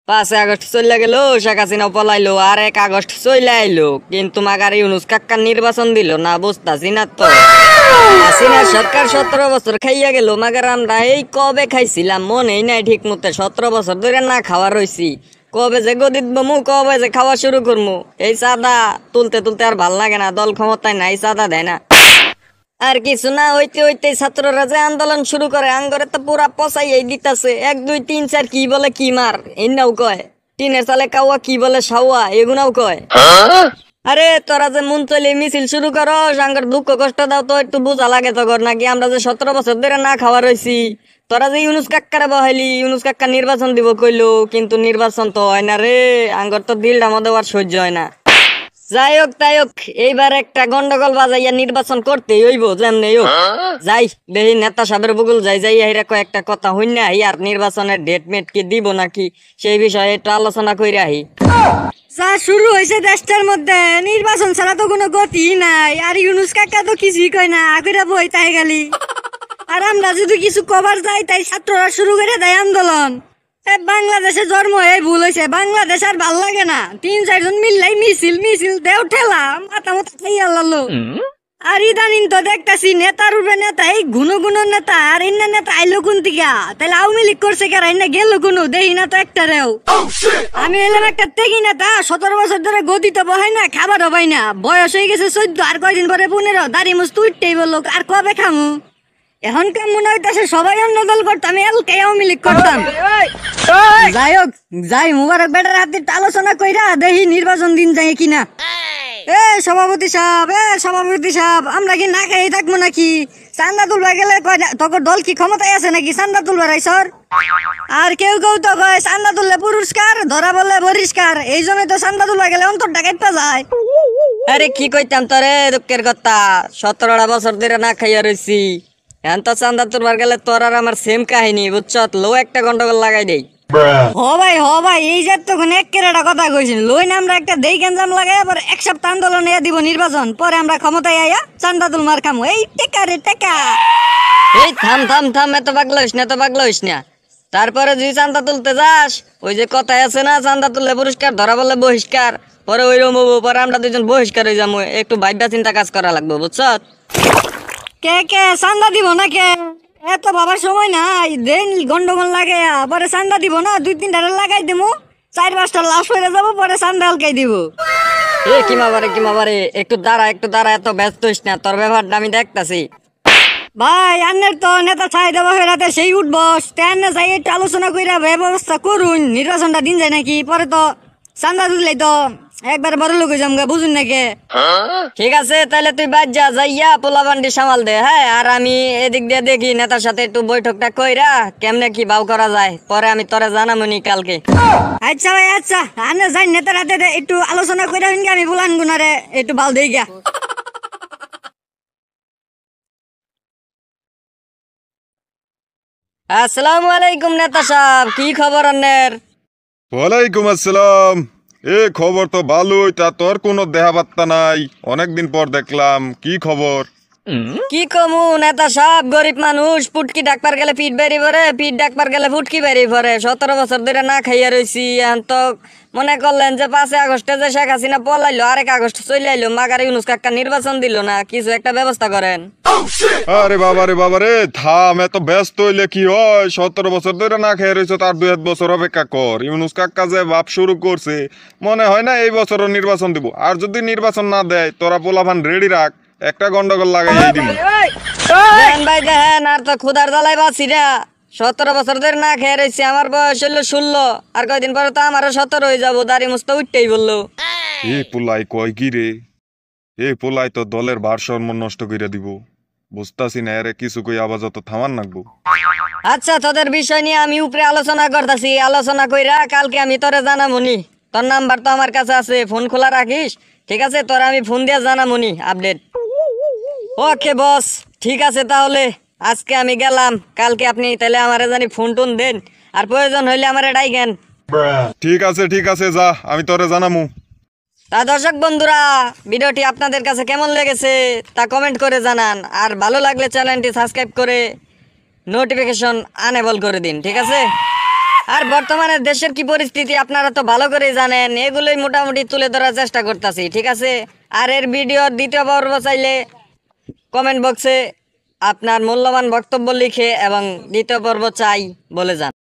5 August চলে গেল, শেখ হাসিনা পলাইলো, আর 1 August চলে আইলো, কিন্তু মাগার ইউনুস কাক্কা নির্বাচন দিল না, বুঝতাছি না তো। হাসিনা সরকার 17 বছর খাইয়া গেল, মাগার আমরা এই কবে খাইছিলাম মনেই নাই ঠিক মতো। 17 বছর ধরে না খাওয়া রইছি, কবে যে গদিত বমু, কবে যে খাওয়া শুরু করমু। এই চাঁদা তুলতে তুলতে আর ভাল লাগে না, দল ক্ষমতায় নাই, চাঁদা দেয় না। আর কিছু না হইতে হইতে ছাত্ররা যে আন্দোলন শুরু করে, আঙ্গরে তো পুরা পচাইয়াই দিতাছে। 1 2 3 4 কি বলে কি মার, এনাও কয়। টিনের চালে কাওয়া কি বলে সাওয়া, এগুনাও কয়। আরে তোরা যে মন চলে মিছিল শুরু করো, আঙ্গর দুঃখ কষ্ট দাও তো একটু বোঝা লাগে তখন নাকি। আমরা যে 17 বছর ধরে না খাওয়া রয়েছি, তোরা যে ইউনুস কাক্কারে বহাইলি, ইউনুস কাক্কা নির্বাচন দিব কইলো, কিন্তু নির্বাচন তো হয় না রে। আঙ্গর তো দিলটা মধ্যে আর সহ্য হয় না। যাই হোক তাই হোক, এইবার একটা গন্ডগোল বাজাইয়া নির্বাচন করতেই হইব যেমনি হোক। যাই দেখি নেতা সাহেবের বগুল যাই যাই এরা কয়েকটা কথা হইনা আহি, আর নির্বাচনের ডেট মেট কি দিব নাকি সেই বিষয়ে একটু আলোচনা কইরা আহি। যা শুরু হয়েছে দেশটার মধ্যে, নির্বাচন ছাড়া তো কোনো গতি নাই। আর ইউনুস কাকা তো কিছুই কয় না, আগেরা বই তাই গেলি। আর আমরা যদি কিছু কভার যাই, তাই ছাত্ররা শুরু করে দেয় আন্দোলন। বাংলাদেশে জন্ম হয়ে ভুল হয়েছে, বাংলাদেশ আর ভাল লাগে না। 3 4 জন মিললাই মিছিল মিছিল দেও ঠেলা, মাথা মাথা খাইয়া লালো। আর ইদানিং তো দেখতাছি নেতার উপরে নেতা, এই গুনো গুনো নেতা। আর ইন্না নেতা আইলো কোন দিকা? তাহলে আওয়ামী লীগ করছে কারা? ইন্না গেল কোনো দেহি না তো একটারেও। আমি এলাম একটা তেগি নেতা, 17 বছর ধরে গদি তো বহাই না, খাবার হবাই না। বয়স হয়ে গেছে 14, আর কয়দিন পরে 15, দাড়ি মুছ উঠতেই বললো। আর কবে খামু? এখন কেমন মনে হইতাছে সবাই অন্য দল করতাম, আমি এলকাই আওয়ামী লীগ করতাম। যাই হোক, যাই মুবারক বেটার হাতে আলোচনা কইরা দেখি নির্বাচন দিন যায় কিনা। সভাপতি সাহেব, আমরা কি না খাই থাকবো নাকি? চান্দা তুলবা গেলে তখন দল কি ক্ষমতায় আছে নাকি চান্দা তুলবার আইসর? আর কেউ কেউ তো কয় চান্দা তুললে পুরস্কার, ধরা বললে বহিষ্কার। এই জন্য তো চান্দা তুলবা গেলে অন্তরটা কাটতে যায়। আরে কি কইতাম তোরে, দুঃখের কথা। 17টা বছর ধরে না খাইয়া রইছি, এখন তো চান্দা তুলবার গেলে তোর আর আমার সেম কাহিনী, বুঝছ? লো একটা গন্ডগোল লাগাই দেই। হ ভাই, এই যে তখন একটা কথা কইছেন, লই না আমরা একটা দেই গেঞ্জাম লাগাই, আবার 1 সপ্তাহ আন্দোলন দিব নির্বাচন, পরে আমরা ক্ষমতায় আইয়া চান্দা তুলমার খামু। এই টেকা রে টেকা। এই থাম থাম থাম, এত পাগলা হইস না। তারপরে যদি চান্দা তুলতে যাস, ওই যে কথাই আছে না, চান্দা তুললে পুরস্কার, ধরা বললে বহিষ্কার। পরে ওই রকম পরে আমরা 2জন বহিষ্কার হয়ে যাবো। একটু ভাইবা চিন্তা কাজ করা লাগবে, বুঝছ? কে চান্দা দিব না কে? এত বাবার সময় নাই, দেন গন্ডগোল লাগে, পরে চান্দা দিব না। 2 3 টা লাগাই দেবো, 4 5টা লাশ হয়ে যাবো, পরে চান্দা হালকাই দিব। কি মাবারে, একটু দাঁড়া, এত ব্যস্ত হইস না, তোর ব্যাপারটা আমি দেখতাছি। ভাই আন্নের তো নেতা ছাই দেওয়া হয়ে রাতে সেই উঠবস, তেনে যাই একটু আলোচনা কইরা ব্যবস্থা করুন, নির্বাচনটা দিন যায় নাকি। পরে তো চান্দা তুললেই তো একবার বড় লোক হয়ে যামগা, বুঝুন নাকি? ঠিক আছে, তাহলে তুই বাদ যা, যাইয়া পোলাবান্ডি সামাল দে। হ্যাঁ, আর আমি এদিক দিয়ে দেখি নেতার সাথে একটু বৈঠকটা কইরা কেমনে কি বাউ করা যায়, পরে আমি তোরে জানামুনি কালকে। আচ্ছা ভাই, আচ্ছা আন্নে যাই নেতার হাতে একটু আলোচনা কইরা হইন, আমি বলান গুনারে একটু বাল দেই গা। আসসালামু আলাইকুম নেতা সাহেব, কি খবর আপনার? ওয়ালাইকুম আসসালাম। খবর তো ভালোই, তা তোর কোনো দেহা পাত্তা নাই, অনেকদিন পর দেখলাম। কি খবর? কি কমু নেতা সাহেব, গরিব মানুষ, পুটকি ডাকবার গেলে পিঠ বেরি পরে, পিঠ ডাকবার গেলে ফুটকি বেরি পরে। 17 বছর ধরে না খাইয়া রইছি। এখন তো মনে করলেন যে 5 আগস্টে যে শেখ হাসিনা পলাইলো, আর 1 আগস্ট চলে আইলো, মাগার ইউনুস কাক্কা নির্বাচন দিল না, কিছু একটা ব্যবস্থা করেন। আরে বাবারে থাম, এত ব্যস্ত হইলে কি হয়? 17 বছর ধরে না খেয়ে রয়েছে, তার 2 বছর অপেক্ষা কর। ইউনুস কাক্কা যে ভাব শুরু করছে, মনে হয় না এই বছরও নির্বাচন দিব। আর যদি নির্বাচন না দেয়, তোরা পোলাভান রেডি রাখ, একটা গন্ডগোল লাগাই দিব। দেখেন ভাই দেখেন, আর তো ক্ষুধার জ্বালায় বাঁচি না। 17 বছর ধরে না খেয়ে রয়েছি, আমার বয়স হইলো 16, আর কয়দিন পরে তো আমারও 17 হয়ে যাবো। দাড়ি মুছতে উঠতেই বললো। পোলাই কয় কি রে? পোলাই তো দলের ভারসাম্য নষ্ট করে দিব। বুঝতাছি না, এরে কিছু কই আপাতত থামান নাকবো। আচ্ছা, তোদের বিষয় নিয়ে আমি উপরে আলোচনা করতেছি, আলোচনা কইরা কালকে আমি তোরে জানামুনি। তোর নাম্বার তো আমার কাছে আছে, ফোন খোলা রাখিস, ঠিক আছে? তোরা আমি ফোন দিয়ে জানামুনি আপডেট। ওকে বস, ঠিক আছে, তাহলে আজকে আমি গেলাম। কালকে আপনি তাহলে আমারে জানি ফোন টোন দেন, আর প্রয়োজন হইলে আমারে ডাইকেন। ঠিক আছে, যা, আমি তোরে জানামু। তা দর্শক বন্ধুরা, ভিডিওটি আপনাদের কাছে কেমন লেগেছে তা কমেন্ট করে জানান, আর ভালো লাগলে চ্যানেলটি সাবস্ক্রাইব করে নোটিফিকেশন আনেবল করে দিন, ঠিক আছে? আর বর্তমানে দেশের কি পরিস্থিতি আপনারা তো ভালো করে জানেন, এগুলোই মোটামুটি তুলে ধরার চেষ্টা করতেছি, ঠিক আছে? আর এর ভিডিওর দ্বিতীয় পর্ব চাইলে কমেন্ট বক্সে আপনার মূল্যবান বক্তব্য লিখে এবং দ্বিতীয় পর্ব চাই বলে যান।